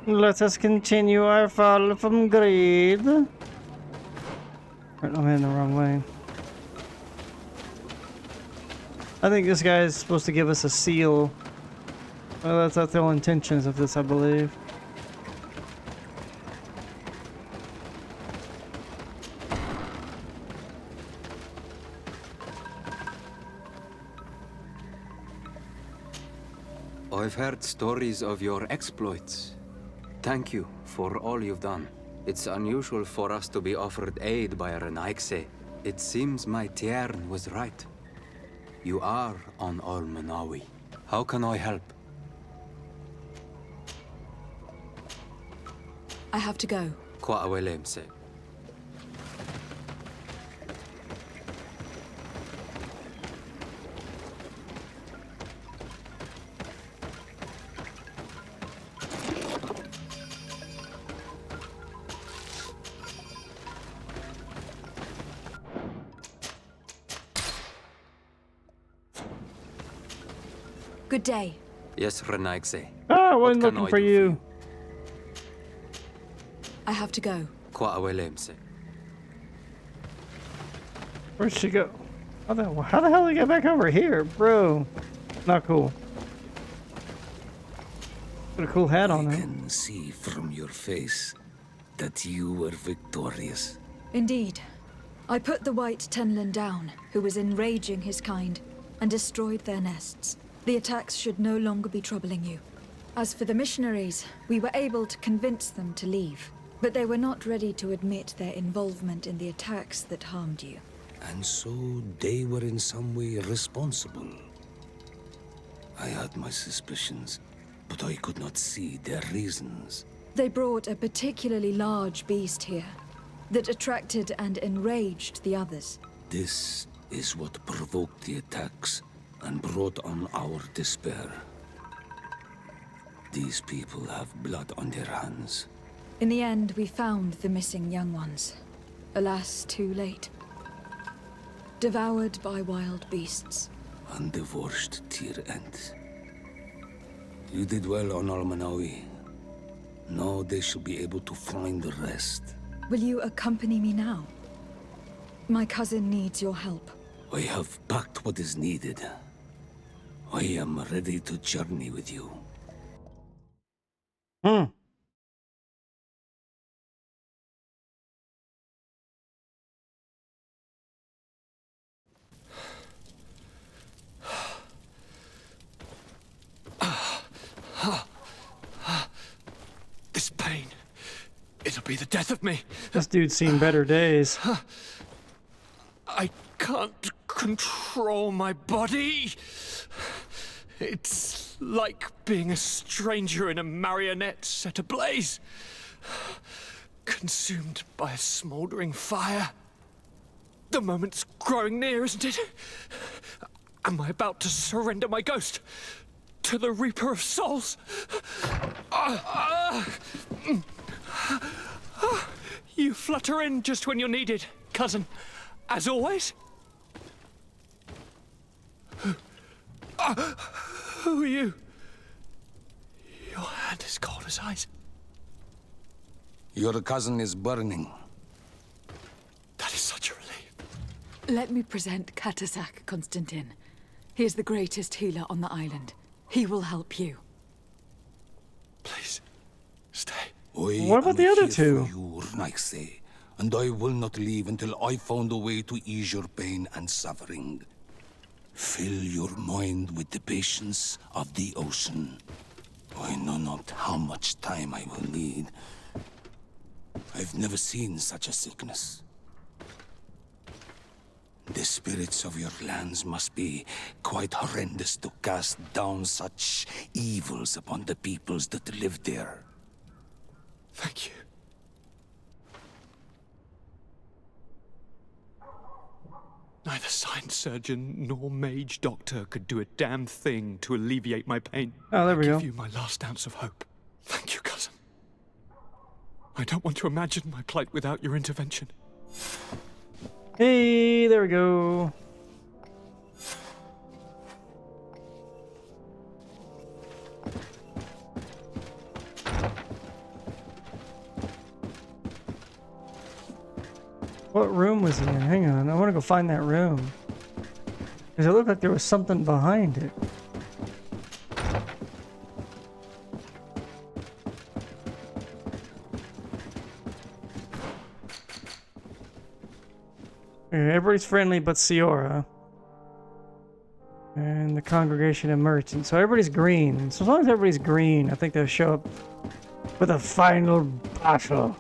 Let us continue our fall from greed. Right, I'm heading the wrong way. I think this guy is supposed to give us a seal. Well, that's the whole intentions of this, I believe. I've heard stories of your exploits. Thank you for all you've done. It's unusual for us to be offered aid by a Renaigse. It seems my Tiern was right. You are on Almanawi. How can I help? I have to go. Qua'awelemse. Good day. Yes, Renaigse. Ah, I wasn't What can looking I for do you. I have to go. Qua'awelemse. Where'd she go? How the hell did I get back over here, bro? Not cool. Put a cool hat on I him. can see from your face that you were victorious. Indeed. I put the white Tenlin down, who was enraging his kind, and destroyed their nests. The attacks should no longer be troubling you. As for the missionaries, we were able to convince them to leave, but they were not ready to admit their involvement in the attacks that harmed you. And so they were in some way responsible. I had my suspicions, but I could not see their reasons. They brought a particularly large beast here that attracted and enraged the others. This is what provoked the attacks and brought on our despair. These people have blood on their hands. In the end, we found the missing young ones. Alas, too late. Devoured by wild beasts. And divorced Tyr Ent. You did well on Almanawi. Now they shall be able to find the rest. Will you accompany me now? My cousin needs your help. I have packed what is needed. I am ready to journey with you. This pain, it'll be the death of me. This dude's seen better days. I can't control my body. It's like being a stranger in a marionette set ablaze. Consumed by a smoldering fire. The moment's growing near, isn't it? Am I about to surrender my ghost to the Reaper of Souls? You flutter in just when you're needed, cousin. As always. Who are you? Your hand is cold as ice. Your cousin is burning. That is such a relief. Let me present Katasak Konstantin. He is the greatest healer on the island. He will help you. Please, stay. What about the other two? You, Rnaigse, and I will not leave until I found a way to ease your pain and suffering. Fill your mind with the patience of the ocean. I know not how much time I will need. I've never seen such a sickness. The spirits of your lands must be quite horrendous to cast down such evils upon the peoples that live there. Thank you. Neither science surgeon nor mage doctor could do a damn thing to alleviate my pain. Oh, there we go. I give you my last ounce of hope. Thank you, cousin. I don't want to imagine my plight without your intervention. Hey, there we go. What room was he in? Hang on, I want to go find that room. Because it looked like there was something behind it. Okay, everybody's friendly but Ciora. And the congregation of merchants. So everybody's green. So as long as everybody's green, I think they'll show up for the final battle.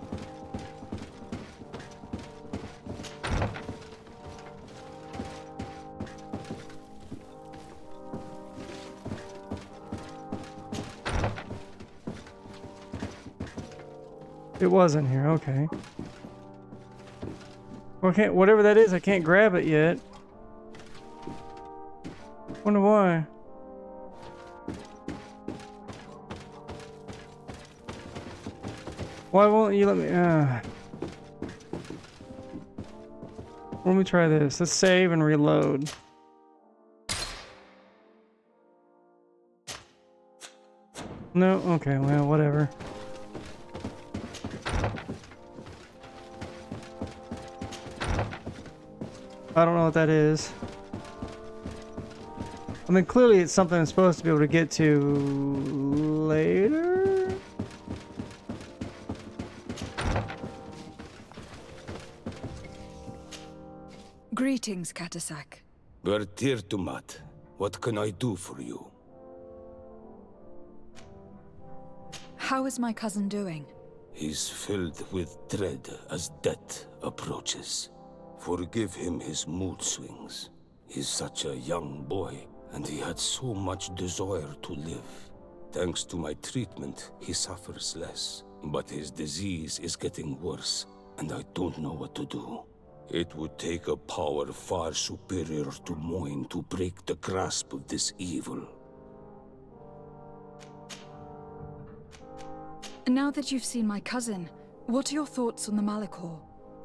It wasn't here, okay. Okay, whatever that is, I can't grab it yet. Wonder why. Why won't you let me? Let me try this. Let's save and reload. No? Okay, well, whatever. I don't know what that is. I mean, clearly it's something I'm supposed to be able to get to later? Greetings, Katasak. Bertirtumat, what can I do for you? How is my cousin doing? He's filled with dread as death approaches. Forgive him his mood swings. He's such a young boy, and he had so much desire to live. Thanks to my treatment, he suffers less. But his disease is getting worse, and I don't know what to do. It would take a power far superior to mine to break the grasp of this evil. Now that you've seen my cousin, what are your thoughts on the Malachor?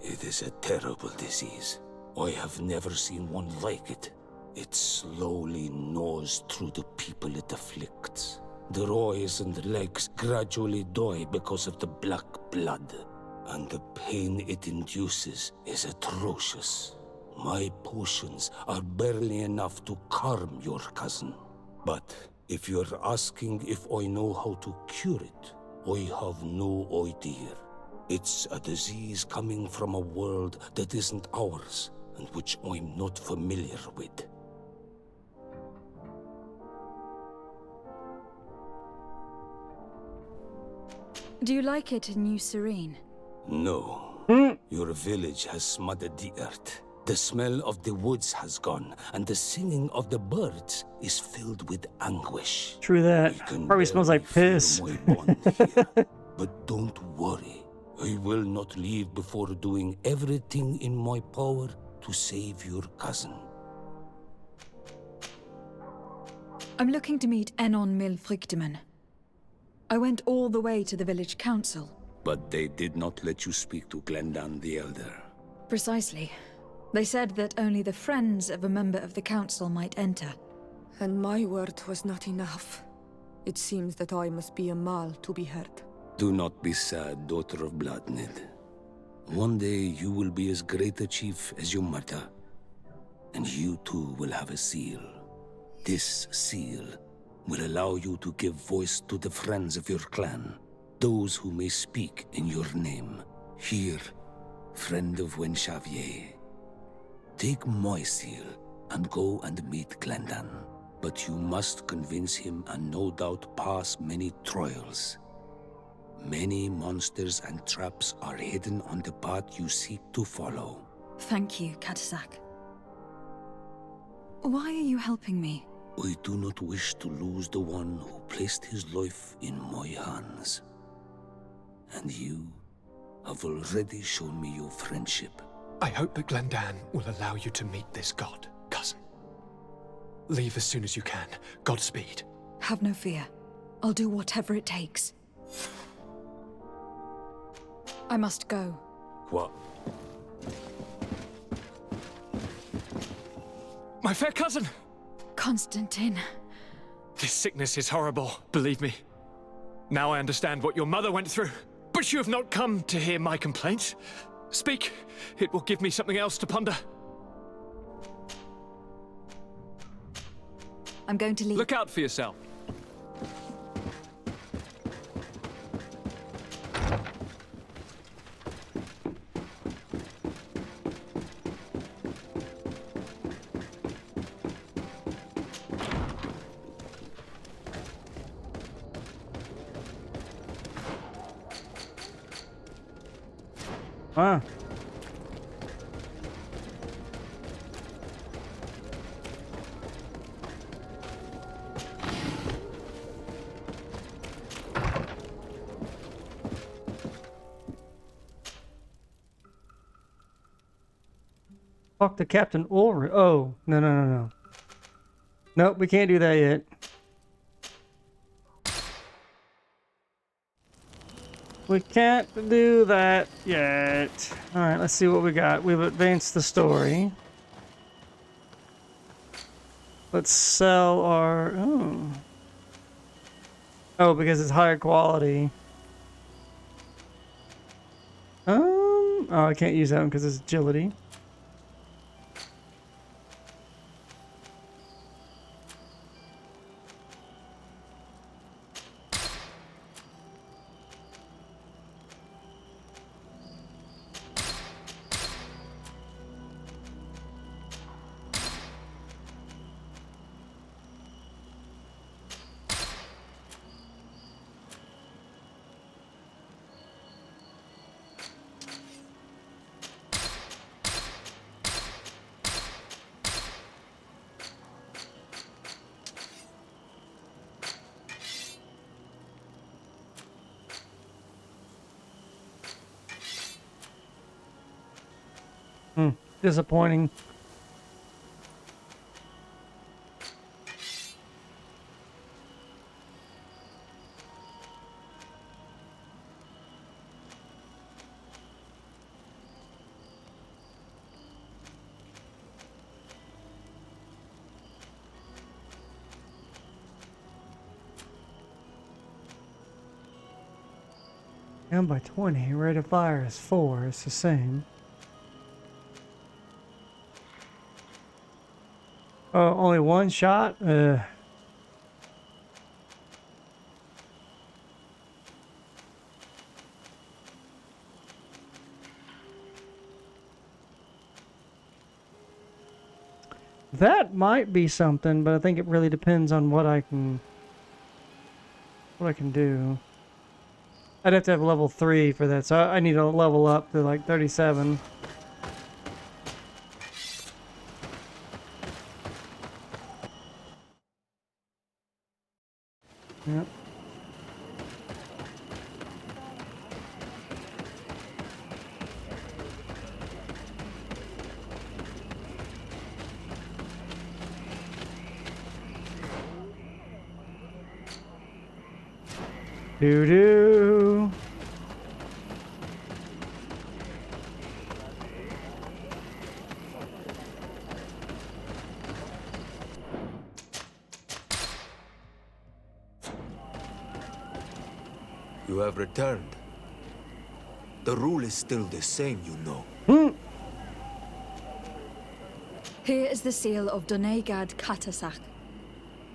It is a terrible disease. I have never seen one like it. It slowly gnaws through the people it afflicts. Their eyes and legs gradually die because of the black blood, and the pain it induces is atrocious. My potions are barely enough to calm your cousin. But if you're asking if I know how to cure it, I have no idea. It's a disease coming from a world that isn't ours, and which I'm not familiar with. Do you like it in New Serene? No. Your village has smothered the earth. The smell of the woods has gone, and the singing of the birds is filled with anguish. True that. Probably smells like piss. My bond here. But don't worry. I will not leave before doing everything in my power to save your cousin. I'm looking to meet Enon Milfrichteman. I went all the way to the village council. But they did not let you speak to Glendan the Elder. Precisely. They said that only the friends of a member of the council might enter. And my word was not enough. It seems that I must be a Mal to be heard. Do not be sad, daughter of Bloodnid. One day you will be as great a chief as your mother. And you too will have a seal. This seal will allow you to give voice to the friends of your clan, those who may speak in your name. Here, friend of Wenxavier. Take my seal and go and meet Glendan. But you must convince him and no doubt pass many trials. Many monsters and traps are hidden on the path you seek to follow. Thank you, Katasak. Why are you helping me? I do not wish to lose the one who placed his life in my hands. And you have already shown me your friendship. I hope that Glendan will allow you to meet this god, cousin. Leave as soon as you can. Godspeed. Have no fear. I'll do whatever it takes. I must go. What? My fair cousin! Constantine. This sickness is horrible, believe me. Now I understand what your mother went through. But you have not come to hear my complaints. Speak. It will give me something else to ponder. I'm going to leave. Look out for yourself. Wow. Talk to Captain Ulrich. Oh, no. Nope, we can't do that yet. We can't do that yet. Alright, let's see what we got. We've advanced the story. Let's sell our... Oh, because it's higher quality. Oh, I can't use that one because it's agility. Disappointing. Down by 20. Rate of fire is 4. It's the same. Oh, only one shot? That might be something, but I think it really depends on what I can do. I'd have to have level 3 for that, so I need to level up to like 37. Yep. Doo-doo. You have returned. The rule is still the same, you know. Here is the seal of Donegad Katasach,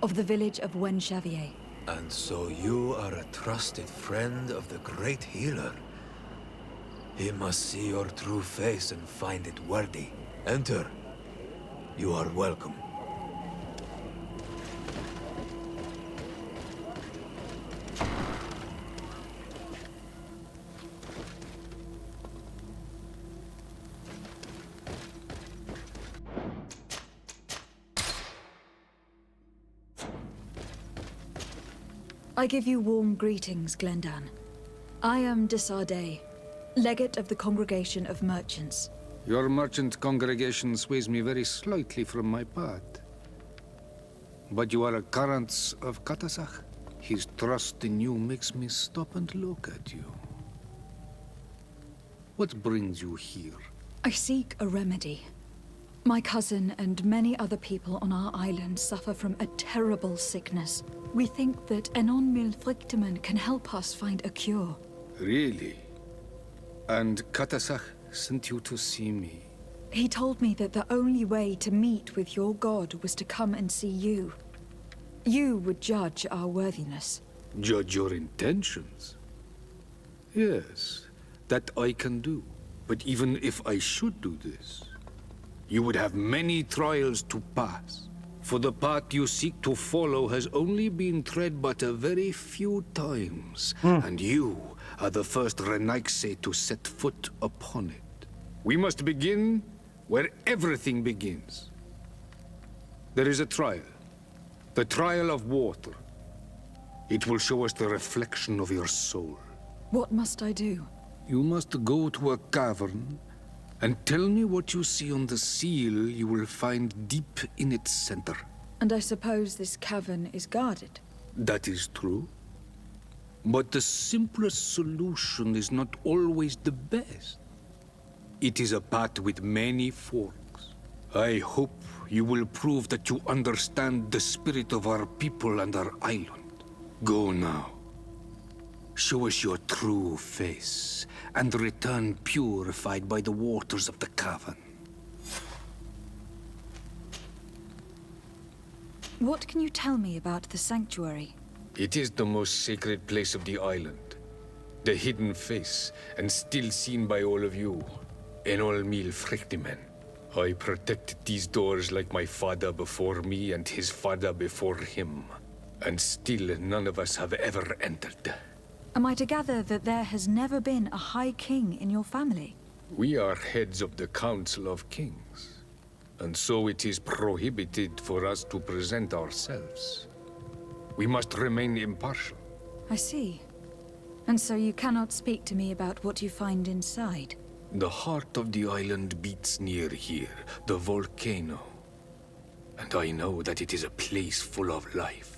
of the village of Wenxavier. And so you are a trusted friend of the great healer. He must see your true face and find it worthy. Enter. You are welcome. I give you warm greetings, Glendan. I am de Sardet, legate of the Congregation of Merchants. Your merchant congregation sways me very slightly from my path. But you are a current of Katasach. His trust in you makes me stop and look at you. What brings you here? I seek a remedy. My cousin and many other people on our island suffer from a terrible sickness. We think that Enon Milfrichteman can help us find a cure. Really? And Katasach sent you to see me. He told me that the only way to meet with your god was to come and see you. You would judge our worthiness. Judge your intentions? Yes, that I can do. But even if I should do this, you would have many trials to pass. For the path you seek to follow has only been tread but a very few times, and you are the first Renaigse to set foot upon it. We must begin where everything begins. There is a trial. The trial of water. It will show us the reflection of your soul. What must I do? You must go to a cavern and tell me what you see on the seal you will find deep in its center. And I suppose this cavern is guarded? That is true. But the simplest solution is not always the best. It is a path with many forks. I hope you will prove that you understand the spirit of our people and our island. Go now. Show us your true face, and return purified by the waters of the cavern. What can you tell me about the sanctuary? It is the most sacred place of the island. The hidden face, and still seen by all of you. Enol mil frictimen. I protected these doors like my father before me and his father before him. And still none of us have ever entered. Am I to gather that there has never been a High King in your family? We are heads of the Council of Kings. And so it is prohibited for us to present ourselves. We must remain impartial. I see. And so you cannot speak to me about what you find inside? The heart of the island beats near here, the volcano. And I know that it is a place full of life.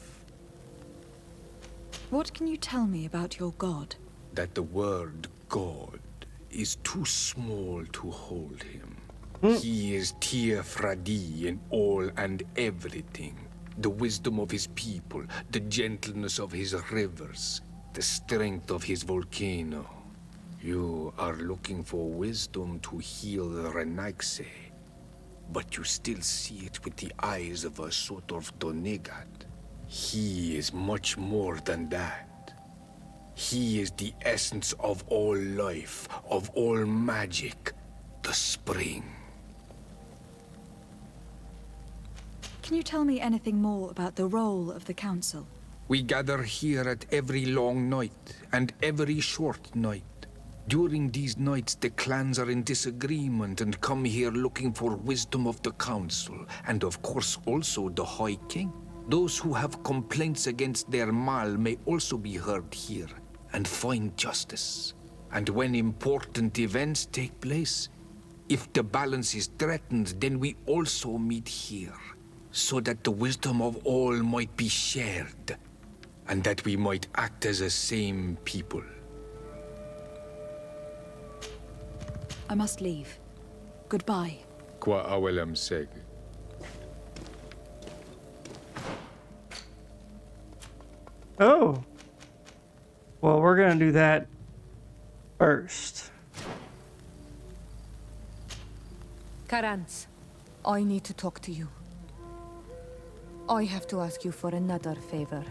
What can you tell me about your god? That the word God is too small to hold him. He is Tir Fradi in all and everything. The wisdom of his people, the gentleness of his rivers, the strength of his volcano. You are looking for wisdom to heal the Renaigse, but you still see it with the eyes of a sort of Donegat. He is much more than that. He is the essence of all life, of all magic, the spring. Can you tell me anything more about the role of the Council? We gather here at every long night and every short night. During these nights, the clans are in disagreement and come here looking for wisdom of the Council, and of course also the High King. Those who have complaints against their Mal may also be heard here and find justice. And when important events take place, if the balance is threatened, then we also meet here, so that the wisdom of all might be shared, and that we might act as a same people. I must leave. Goodbye. Qua awelem seg. Oh. Well, we're gonna do that first. Karantz, I need to talk to you. I have to ask you for another favor.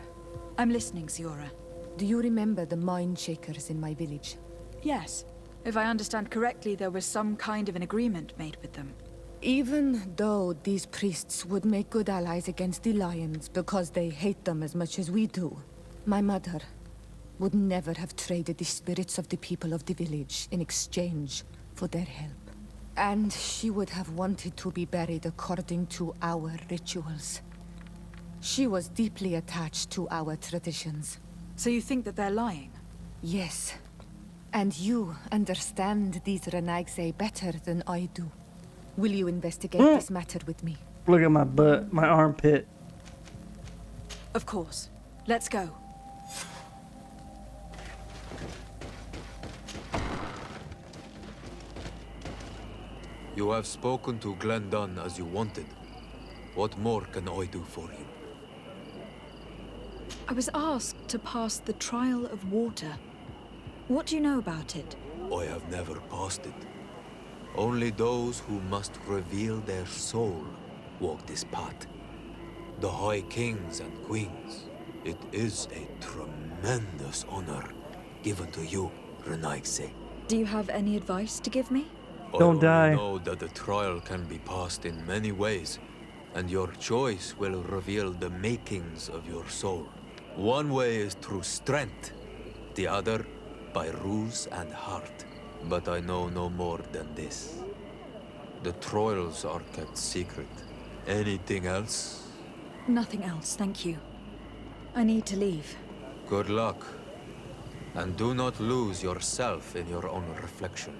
I'm listening, Siora. Do you remember the mine shakers in my village? Yes. If I understand correctly, there was some kind of an agreement made with them. Even though these priests would make good allies against the Lions because they hate them as much as we do, my mother would never have traded the spirits of the people of the village in exchange for their help. And she would have wanted to be buried according to our rituals. She was deeply attached to our traditions. So you think that they're lying? Yes. And you understand these Renaigse better than I do. Will you investigate this matter with me? Look at my butt, my armpit. Of course. Let's go. You have spoken to Glendon as you wanted. What more can I do for you? I was asked to pass the trial of water. What do you know about it? I have never passed it. Only those who must reveal their soul walk this path. The High Kings and Queens. It is a tremendous honor given to you, Renaigse. Do you have any advice to give me? Don't die. I only know that the trial can be passed in many ways, and your choice will reveal the makings of your soul. One way is through strength, the other by ruse and heart. But I know no more than this. The trials are kept secret. Anything else? Nothing else, thank you. I need to leave. Good luck. And do not lose yourself in your own reflection.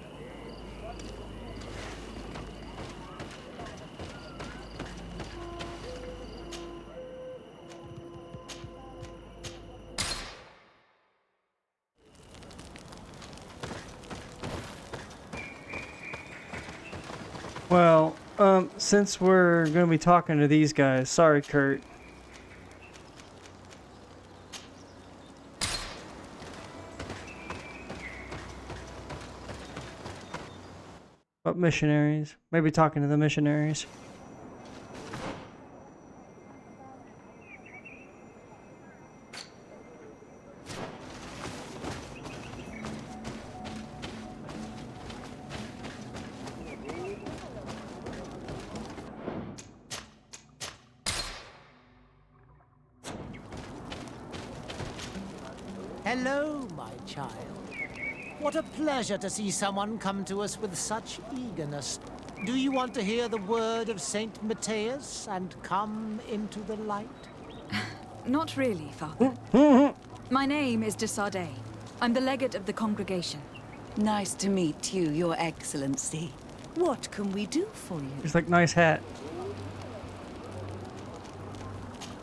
Well, since we're going to be talking to these guys, sorry, Kurt. What missionaries? Maybe talking to the missionaries. Hello, my child. What a pleasure to see someone come to us with such eagerness. Do you want to hear the word of Saint Matthias and come into the light? Not really, Father. My name is de Sardet. I'm the legate of the congregation. Nice to meet you, Your Excellency. What can we do for you? It's like nice hat.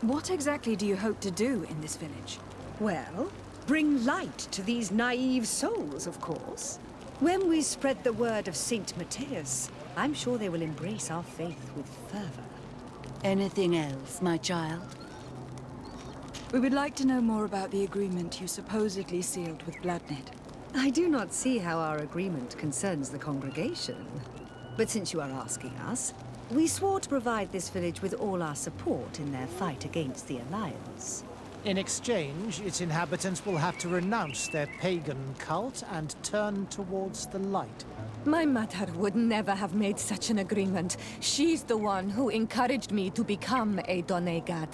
What exactly do you hope to do in this village? Well, bring light to these naive souls, of course. When we spread the word of Saint Matthias, I'm sure they will embrace our faith with fervor. Anything else, my child? We would like to know more about the agreement you supposedly sealed with Bladnid. I do not see how our agreement concerns the congregation. But since you are asking us, we swore to provide this village with all our support in their fight against the Alliance. In exchange, its inhabitants will have to renounce their pagan cult and turn towards the light. My mother would never have made such an agreement. She's the one who encouraged me to become a Donegad.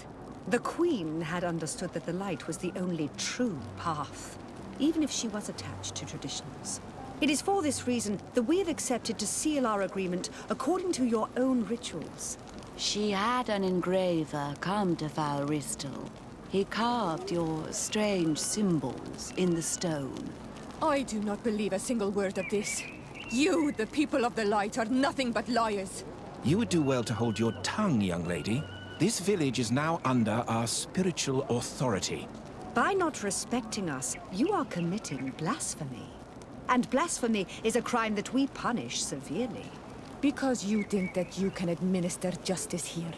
The Queen had understood that the light was the only true path, even if she was attached to traditions. It is for this reason that we have accepted to seal our agreement according to your own rituals. She had an engraver come to Val Ristel. He carved your strange symbols in the stone. I do not believe a single word of this. You, the people of the light, are nothing but liars. You would do well to hold your tongue, young lady. This village is now under our spiritual authority. By not respecting us, you are committing blasphemy. And blasphemy is a crime that we punish severely. Because you think that you can administer justice here.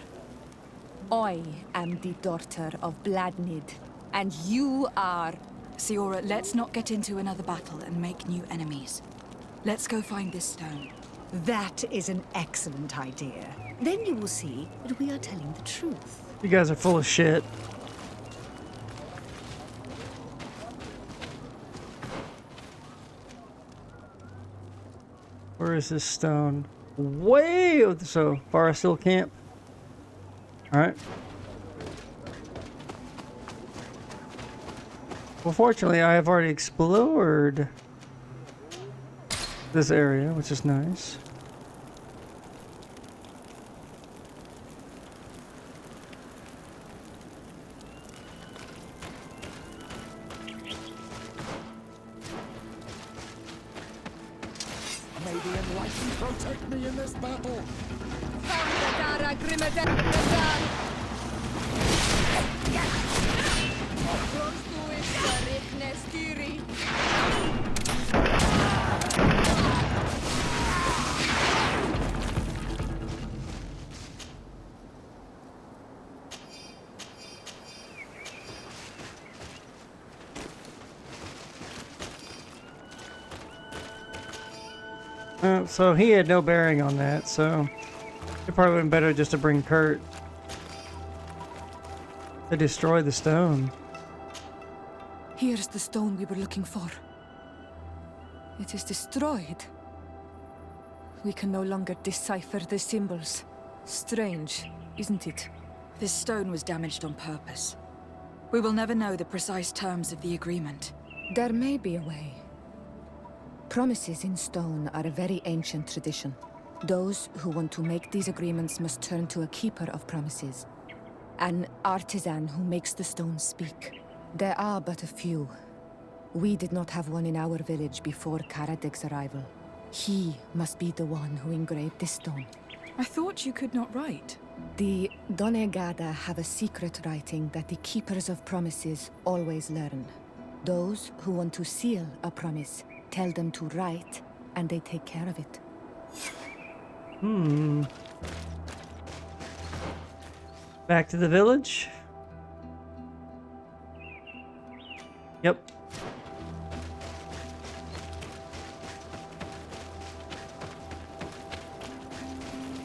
I am the daughter of Bladnid, and you are... Siora, let's not get into another battle and make new enemies. Let's go find this stone. That is an excellent idea. Then you will see that we are telling the truth. You guys are full of shit. Where is this stone? Way over so far still camp. Alright. Well, fortunately, I have already explored this area, which is nice. May the Enlightened protect me in this battle. So he had no bearing on that, so it probably would have been better just to bring Kurt to destroy the stone. Here's the stone we were looking for. It is destroyed. We can no longer decipher the symbols. Strange, isn't it? This stone was damaged on purpose. We will never know the precise terms of the agreement. There may be a way. Promises in stone are a very ancient tradition. Those who want to make these agreements must turn to a keeper of promises. An artisan who makes the stone speak. There are but a few. We did not have one in our village before Karadek's arrival. He must be the one who engraved this stone. I thought you could not write. The Donegada have a secret writing that the keepers of promises always learn. Those who want to seal a promise tell them to write, and they take care of it. Back to the village? Yep.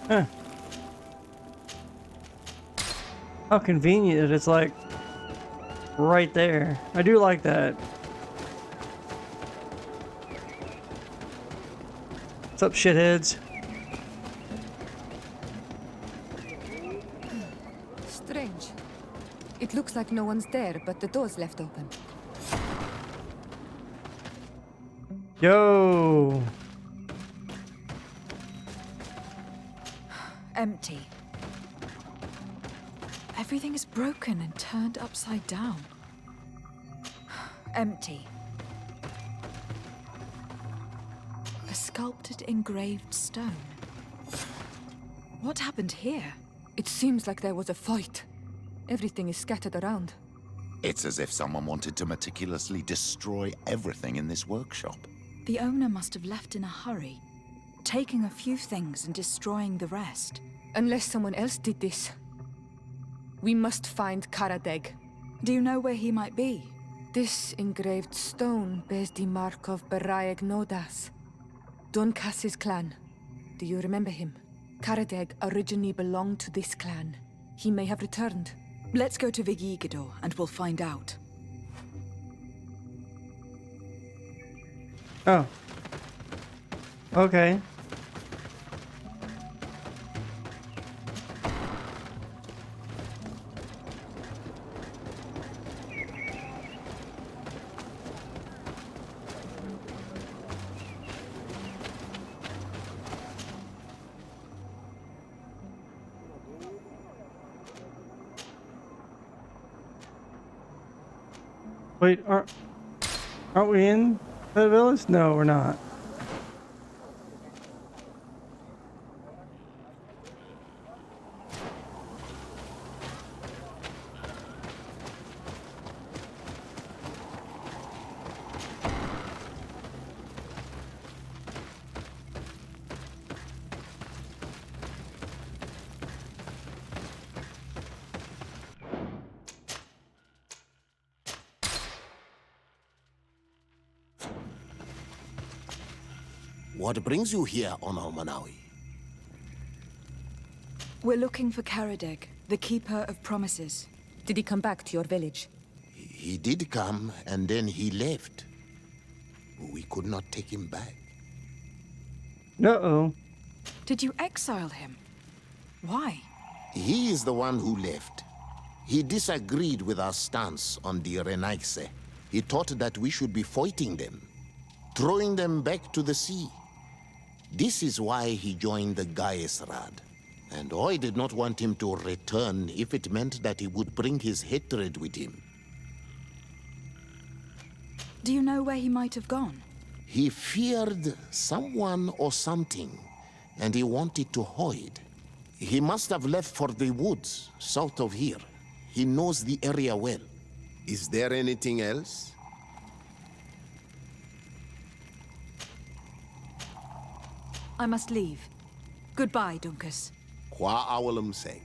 Huh. How convenient that it's like right there. I do like that. What's up, shitheads? Strange. It looks like no one's there, but the door's left open. Yo! Empty. Everything is broken and turned upside down. Empty. A sculpted, engraved stone. What happened here? It seems like there was a fight. Everything is scattered around. It's as if someone wanted to meticulously destroy everything in this workshop. The owner must have left in a hurry, taking a few things and destroying the rest. Unless someone else did this. We must find Karadeg. Do you know where he might be? This engraved stone bears the mark of Baraeg Nodas, Donkas's clan. Do you remember him? Karadeg originally belonged to this clan. He may have returned. Let's go to Vigigado and we'll find out. Oh. Okay. Wait, aren't we in the village? No, we're not. What brings you here on Almanawi? We're looking for Karadeg, the Keeper of Promises. Did he come back to your village? He did come, and then he left. We could not take him back. Uh-oh. Did you exile him? Why? He is the one who left. He disagreed with our stance on the Renaigse. He thought that we should be fighting them, throwing them back to the sea. This is why he joined the Gaesrad. And I did not want him to return if it meant that he would bring his hatred with him. Do you know where he might have gone? He feared someone or something, and he wanted to hide. He must have left for the woods, south of here. He knows the area well. Is there anything else? I must leave. Goodbye, Dunkus. Qua awalum seg.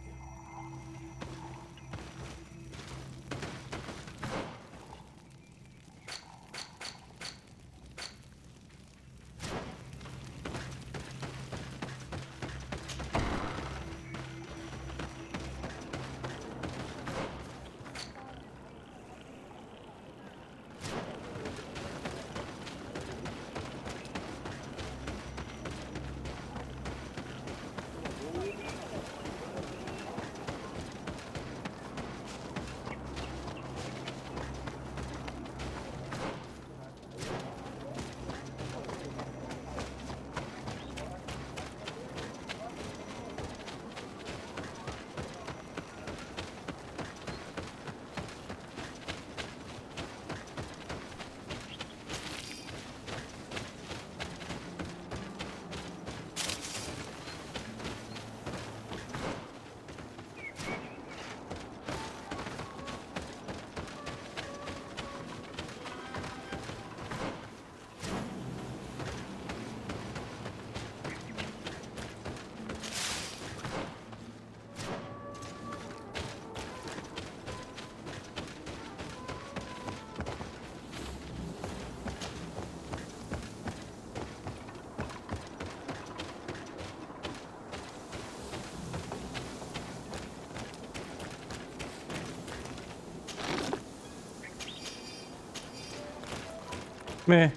Meh.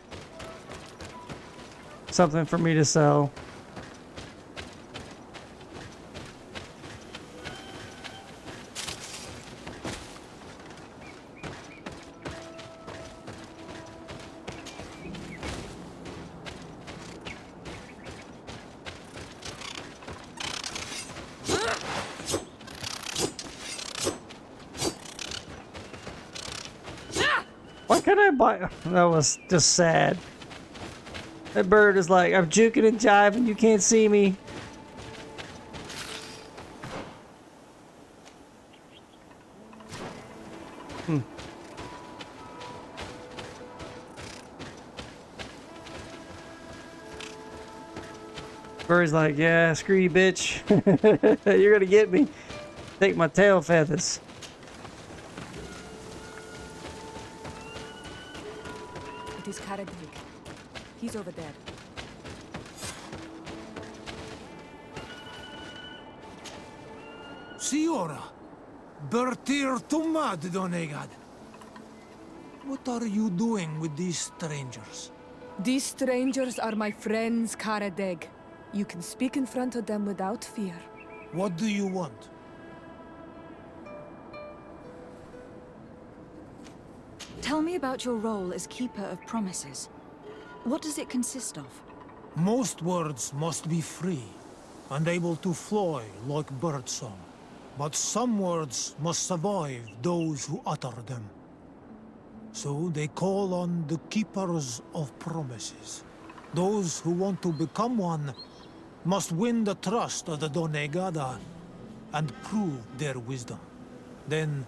Something for me to sell. Why can't I buy? That was just sad. That bird is like, I'm juking and jiving, you can't see me. Bird's like, yeah, screw you, bitch. You're gonna get me. Take my tail feathers. It is Karadeg. He's over there. Siora, Bertir Tumad Donegad. What are you doing with these strangers? These strangers are my friends, Karadeg. You can speak in front of them without fear. What do you want? Tell me about your role as Keeper of Promises. What does it consist of? Most words must be free and able to fly like birdsong. But some words must survive those who utter them. So they call on the Keepers of Promises. Those who want to become one must win the trust of the Donegada and prove their wisdom. Then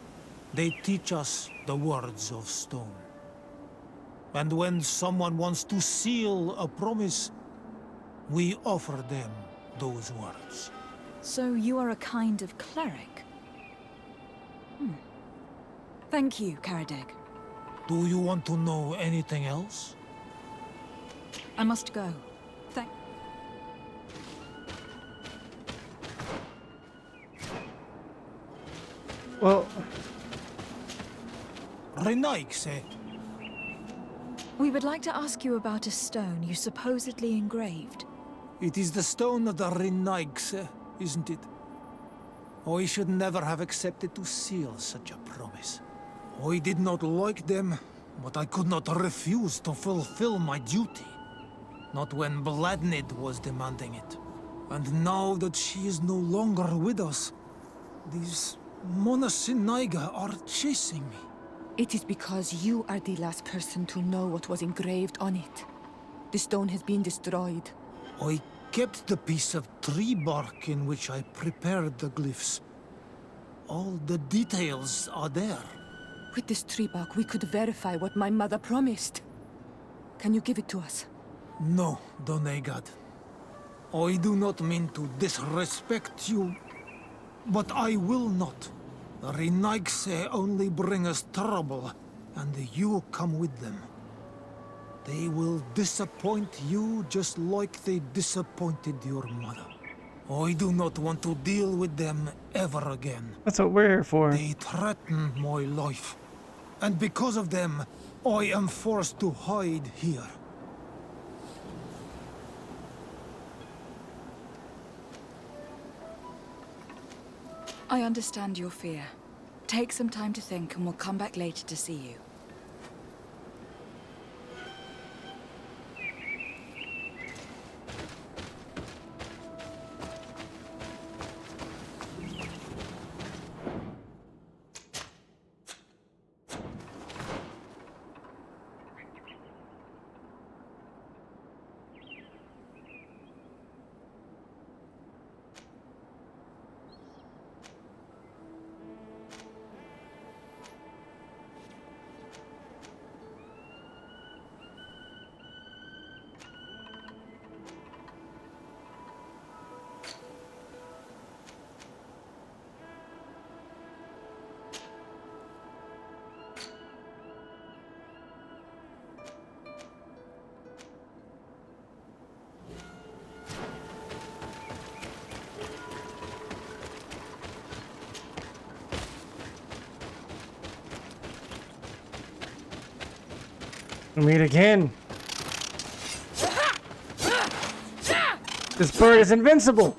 they teach us the words of stone. And when someone wants to seal a promise, we offer them those words. So you are a kind of cleric? Thank you, Karadeg. Do you want to know anything else? I must go. Well... Renaikse. We would like to ask you about a stone you supposedly engraved. It is the stone of the Renaikse, isn't it? I should never have accepted to seal such a promise. I did not like them, but I could not refuse to fulfill my duty. Not when Bladnid was demanding it. And now that she is no longer with us, these Monasinaiga are chasing me. It is because you are the last person to know what was engraved on it. The stone has been destroyed. I kept the piece of tree bark in which I prepared the glyphs. All the details are there. With this tree bark, we could verify what my mother promised. Can you give it to us? No, Donegad. I do not mean to disrespect you, but I will not. The Renaikse only bring us trouble, and you come with them. They will disappoint you just like they disappointed your mother. I do not want to deal with them ever again. That's what we're here for. They threaten my life. And because of them, I am forced to hide here. I understand your fear. Take some time to think and we'll come back later to see you. We'll meet again. This bird is invincible.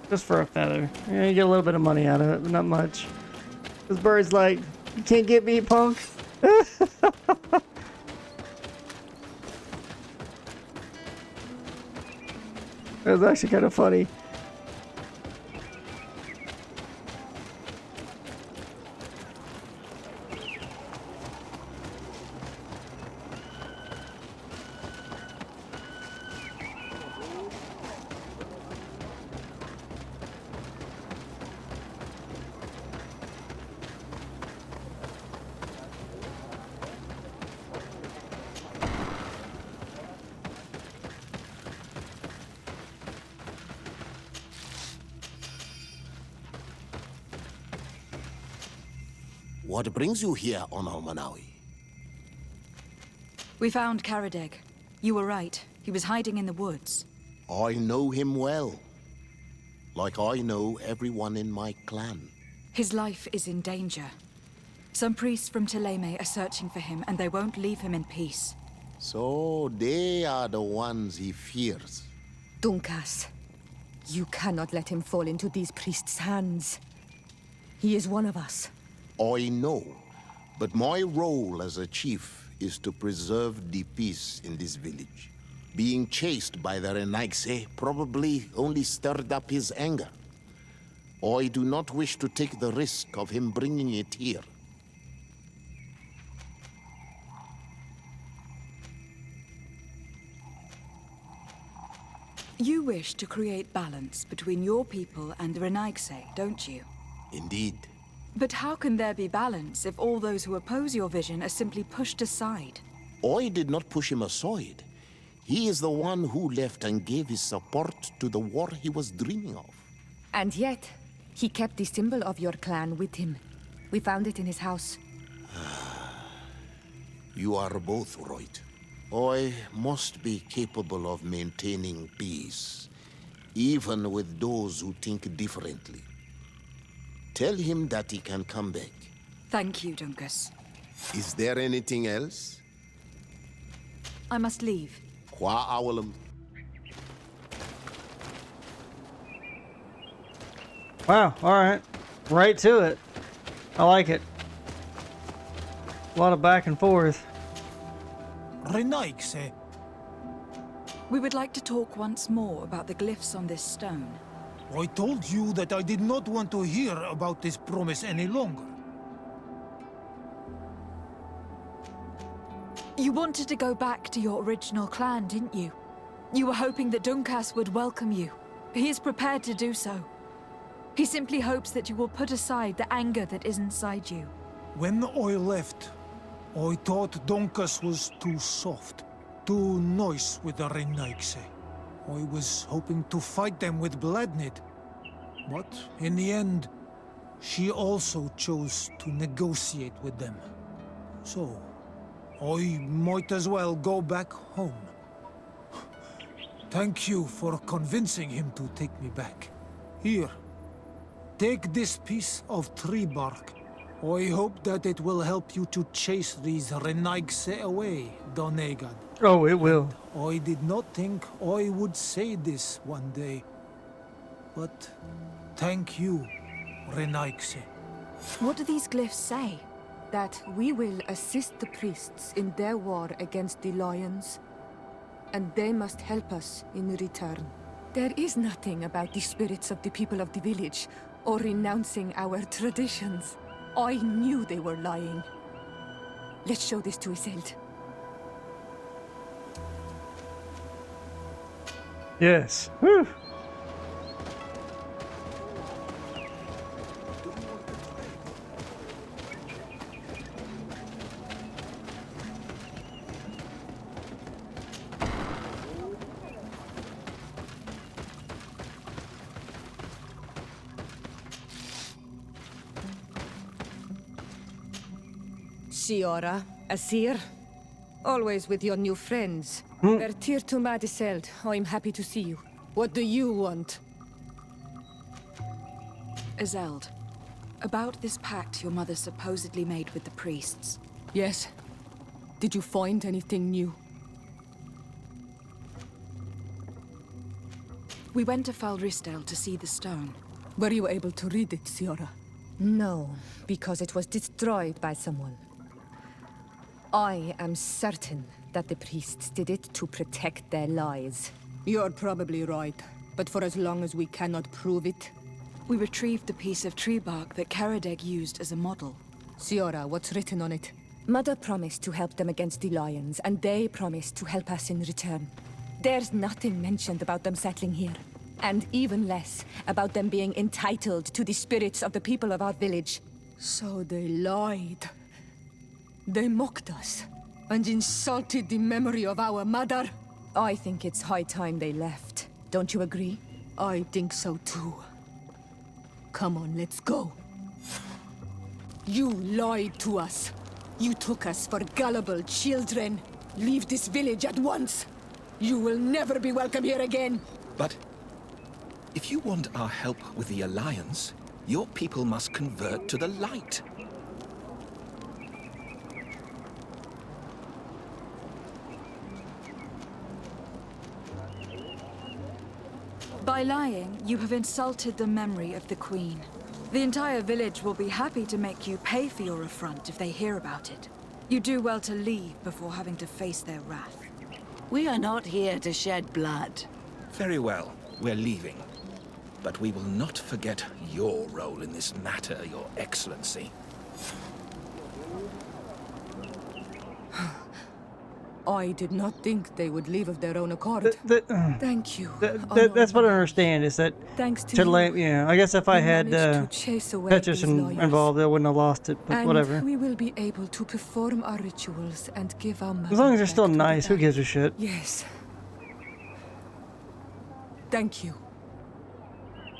Just for a feather. Yeah, you get a little bit of money out of it, but not much. This bird's like, you can't get me, punk. That was actually kind of funny. What brings you here on Almanawi? We found Karadeg. You were right. He was hiding in the woods. I know him well. Like I know everyone in my clan. His life is in danger. Some priests from Teleme are searching for him, and they won't leave him in peace. So they are the ones he fears. Dunkas, you cannot let him fall into these priests' hands. He is one of us. I know, but my role as a chief is to preserve the peace in this village. Being chased by the Renaigse probably only stirred up his anger. I do not wish to take the risk of him bringing it here. You wish to create balance between your people and the Renaigse, don't you? Indeed. But how can there be balance if all those who oppose your vision are simply pushed aside? I did not push him aside. He is the one who left and gave his support to the war he was dreaming of. And yet, he kept the symbol of your clan with him. We found it in his house. You are both right. I must be capable of maintaining peace, even with those who think differently. Tell him that he can come back. Thank you, Dunkus. Is there anything else? I must leave. Qua Owlum. Wow, alright. Right to it. I like it. A lot of back and forth. Renaigse. We would like to talk once more about the glyphs on this stone. I told you that I did not want to hear about this promise any longer. You wanted to go back to your original clan, didn't you? You were hoping that Dunkas would welcome you. He is prepared to do so. He simply hopes that you will put aside the anger that is inside you. When I left, I thought Dunkas was too soft, too nice with the Renaigse. I was hoping to fight them with Bladnid. But in the end, she also chose to negotiate with them. So, I might as well go back home. Thank you for convincing him to take me back. Here, take this piece of tree bark. I hope that it will help you to chase these Renaigse away, Donegad. Oh, it will. And I did not think I would say this one day. But thank you, Renaigse. What do these glyphs say? That we will assist the priests in their war against the lions, and they must help us in return. There is nothing about the spirits of the people of the village, or renouncing our traditions. I knew they were lying. Let's show this to Iselt. Yes. Whew. Shiora, Asir, always with your new friends. Vertir to Madiseld, I'm happy to see you. What do you want? Izeld, About this pact your mother supposedly made with the priests. Yes. Did you find anything new? We went to Falristel to see the stone. Were you able to read it, Ciora? No, because it was destroyed by someone. I am certain that the priests did it to protect their lies. You're probably right, but for as long as we cannot prove it... We retrieved the piece of tree bark that Karadeg used as a model. Ciora, what's written on it? Mother promised to help them against the lions, and they promised to help us in return. There's nothing mentioned about them settling here, and even less about them being entitled to the spirits of the people of our village. So they lied. They mocked us, and insulted the memory of our mother. I think it's high time they left. Don't you agree? I think so too. Come on, let's go. You lied to us. You took us for gullible children. Leave this village at once. You will never be welcome here again. But if you want our help with the Alliance, your people must convert to the light. By lying, you have insulted the memory of the Queen. The entire village will be happy to make you pay for your affront if they hear about it. You do well to leave before having to face their wrath. We are not here to shed blood. Very well, we're leaving. But we will not forget your role in this matter, Your Excellency. I did not think they would leave of their own accord. Thank you. That's what I understand, is that Thanks to I guess if I had Petrus involved, I wouldn't have lost it, but and whatever. we will be able to perform our rituals and give our mother As long as they're back still to the nice, who land. gives a shit? Yes. Thank you.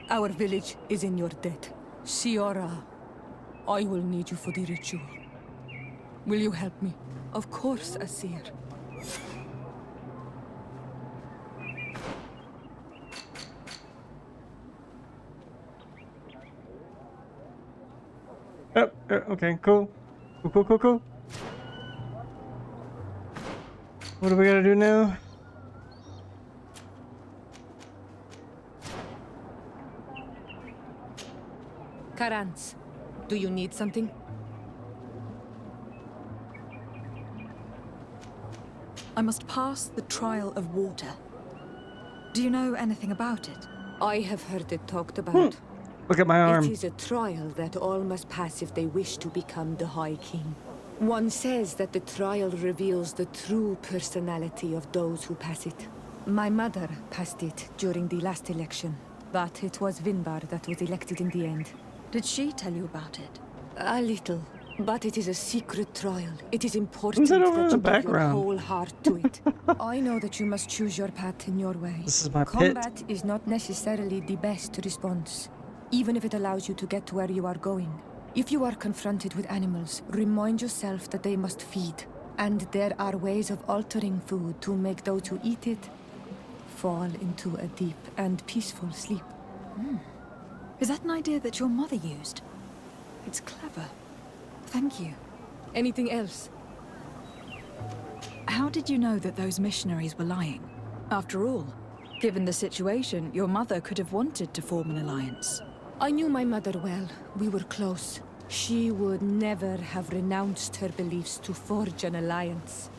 Our village is in your debt. Ciora, I will need you for the ritual. Will you help me? Of course, Asir. Oh, okay, cool. Cool. What do we gotta do now? Karans, do you need something? I must pass the trial of water. Do you know anything about it? I have heard it talked about. Look at my arm. It is a trial that all must pass if they wish to become the High King. One says that the trial reveals the true personality of those who pass it. My mother passed it during the last election, but it was Vinbar that was elected in the end. Did she tell you about it? A little, but it is a secret trial. It is important Who's that that over in you the give your background? whole heart to it. I know that you must choose your path in your way. This is my pit. Combat is not necessarily the best response, even if it allows you to get to where you are going. If you are confronted with animals, remind yourself that they must feed, and there are ways of altering food to make those who eat it fall into a deep and peaceful sleep. Is that an idea that your mother used? It's clever. Thank you. Anything else? How did you know that those missionaries were lying? After all, given the situation, your mother could have wanted to form an alliance. I knew my mother well. We were close. She would never have renounced her beliefs to forge an alliance.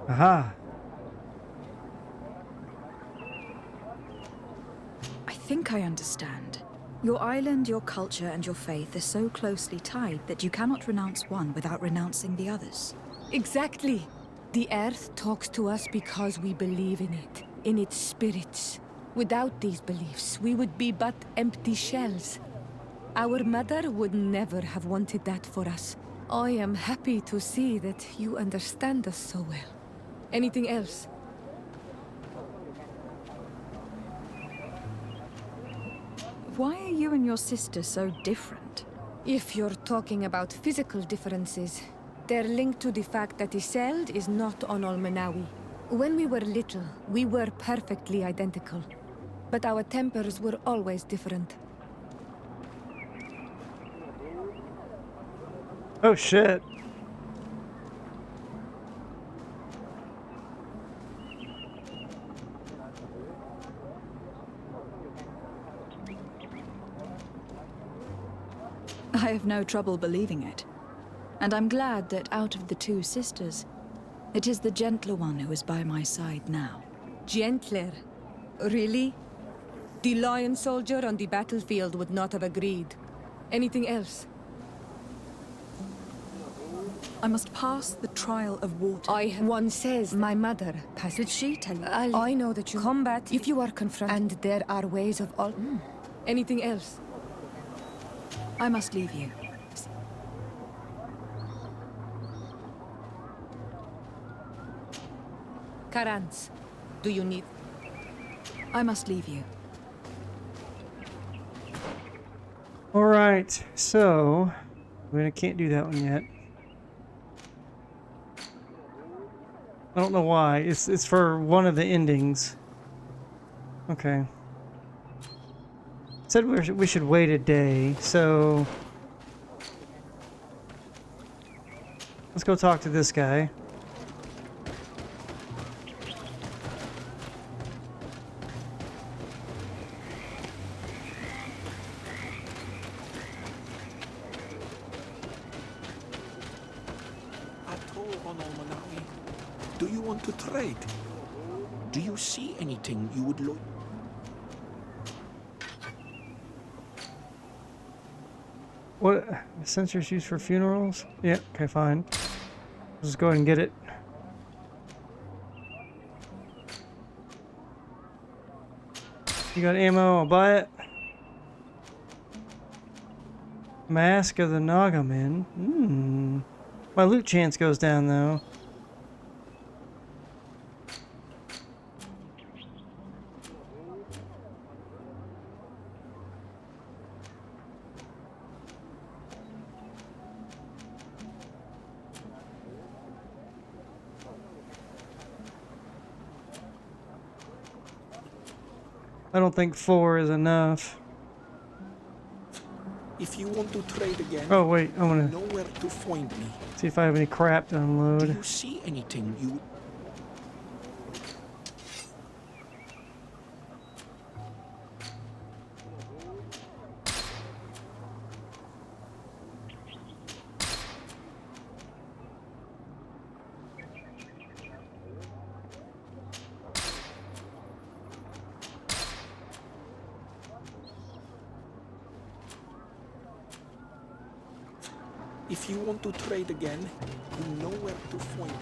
Aha. I think I understand. Your island, your culture, and your faith are so closely tied that you cannot renounce one without renouncing the others. Exactly. The earth talks to us because we believe in its spirits. Without these beliefs, we would be but empty shells. Our mother would never have wanted that for us. I am happy to see that you understand us so well. Anything else? Why are you and your sister so different? If you're talking about physical differences, they're linked to the fact that Iseld is not on Olmenawi. When we were little, we were perfectly identical. But our tempers were always different. Oh shit. I have no trouble believing it. And I'm glad that out of the two sisters, it is the gentler one who is by my side now. Gentler? Really? The lion soldier on the battlefield would not have agreed. Anything else? I must pass the trial of water. One says my mother passed. Did she tell you? I know that you combat if you are confronted, and there are ways of all. Anything else? I must leave you. Karans, do you need... I must leave you. Alright, so... I can't do that one yet. I don't know why. It's for one of the endings. Okay. It said we should wait a day, so... Let's go talk to this guy. Do you want to trade? Do you see anything you would like? What? Sensors used for funerals? Yeah, okay, fine. Let's go ahead and get it. You got ammo? I'll buy it. Mask of the Nagaman. My loot chance goes down though. I don't think 4 is enough. If you want to trade again, oh wait, I want to know where to find me. See if I have any crap to unload. Do you see anything you... If you want to trade again, you know where to find me.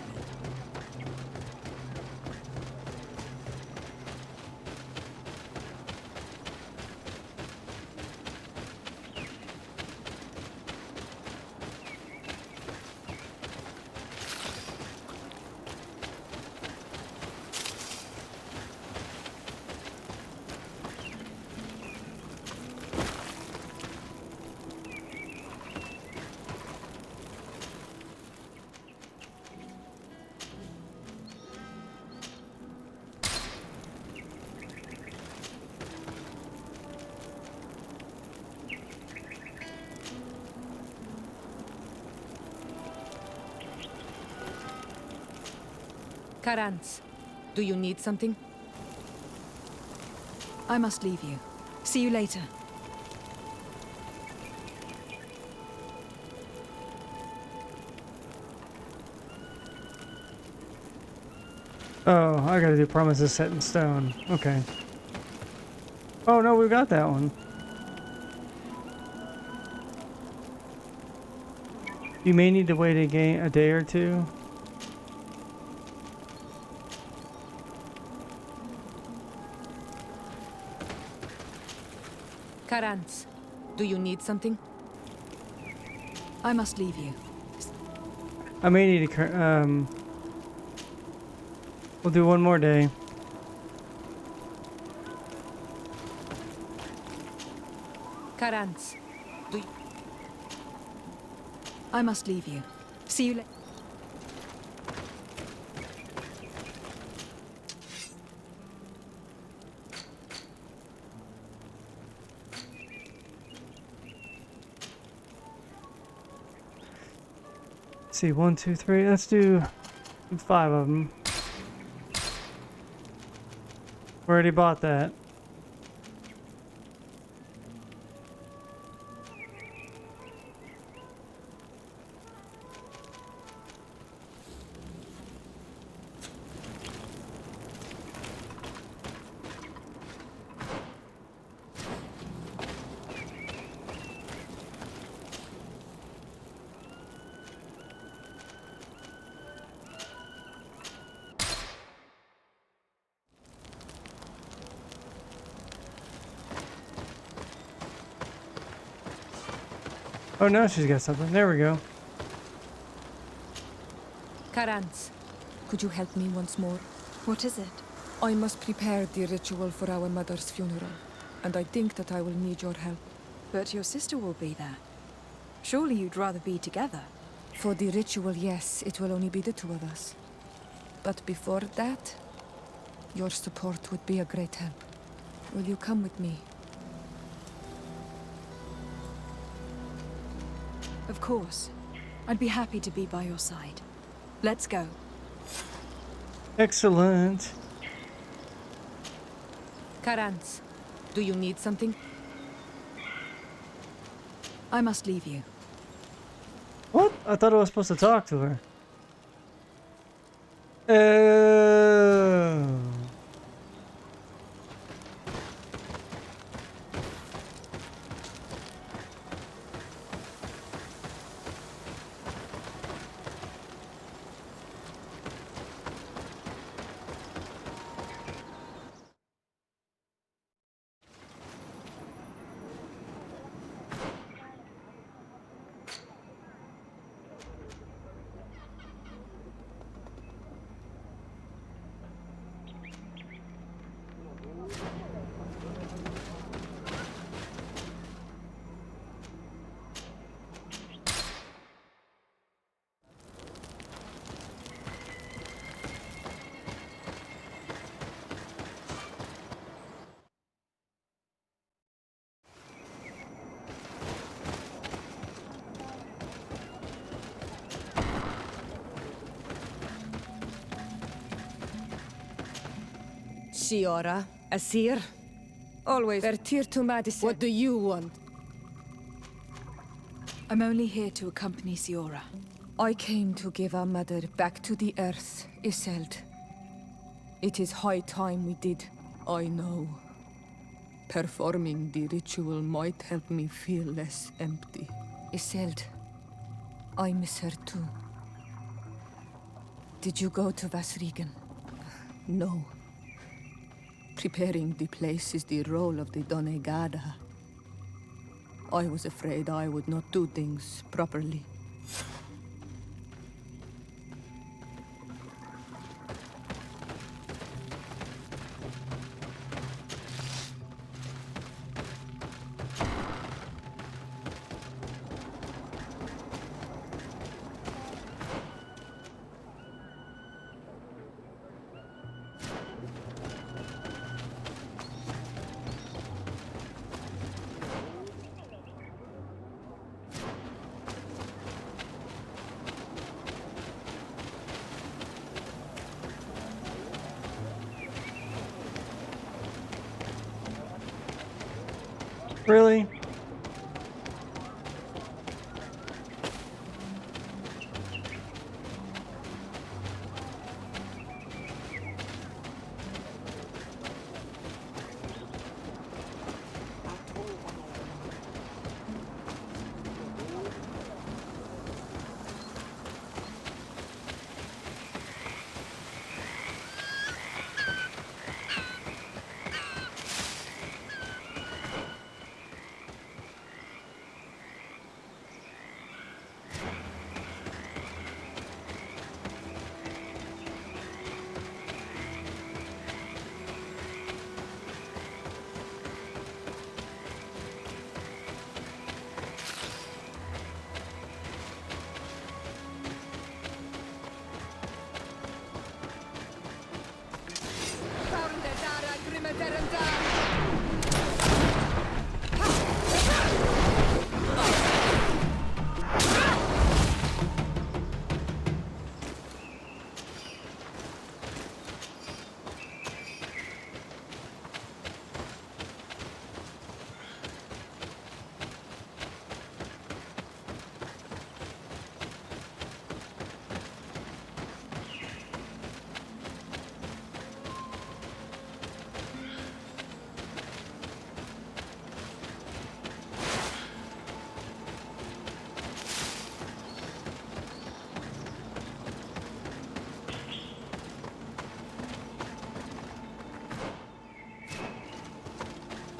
Karans, do you need something? I must leave you. See you later. Oh, I gotta do promises set in stone. Okay. Oh no, we got that one. You may need to wait a day or two. Karans, do you need something? I must leave you. I may need to, we'll do one more day. Karans, do you... I must leave you. See you later. Let's see, 1, 2, 3. Let's do 5 of them. We already bought that. Oh, now she's got something. There we go. Karans, could you help me once more? What is it? I must prepare the ritual for our mother's funeral, and I think that I will need your help. But your sister will be there. Surely you'd rather be together. For the ritual, yes, it will only be the two of us. But before that, your support would be a great help. Will you come with me? Of course. I'd be happy to be by your side. Let's go. Excellent. Karans, do you need something? I must leave you. What? I thought I was supposed to talk to her. Oh. Shiora, Asir. Always. Vertir to Madison. What do you want? I'm only here to accompany Siora. I came to give our mother back to the earth, Iselt. It is high time we did. I know. Performing the ritual might help me feel less empty. Iselt, I miss her too. Did you go to Vasrigan? No. Preparing the place is the role of the Donegada. I was afraid I would not do things properly. Really?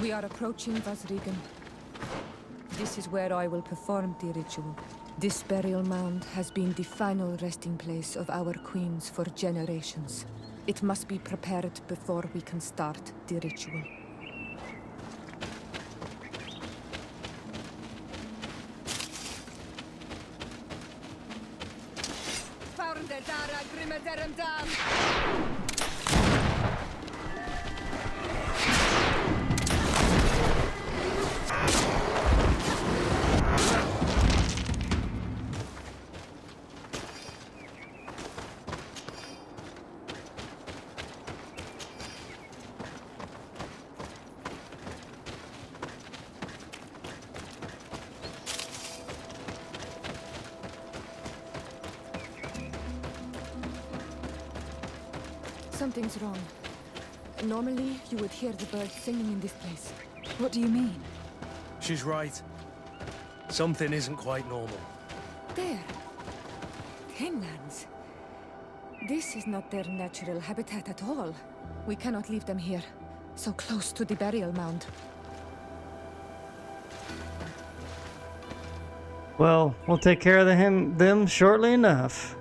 We are approaching Vasrigan. This is where I will perform the ritual. This burial mound has been the final resting place of our queens for generations. It must be prepared before we can start the ritual. Something's wrong. Normally, you would hear the birds singing in this place. What do you mean? She's right. Something isn't quite normal. There. Henlands. This is not their natural habitat at all. We cannot leave them here, so close to the burial mound. Well, we'll take care of them shortly enough.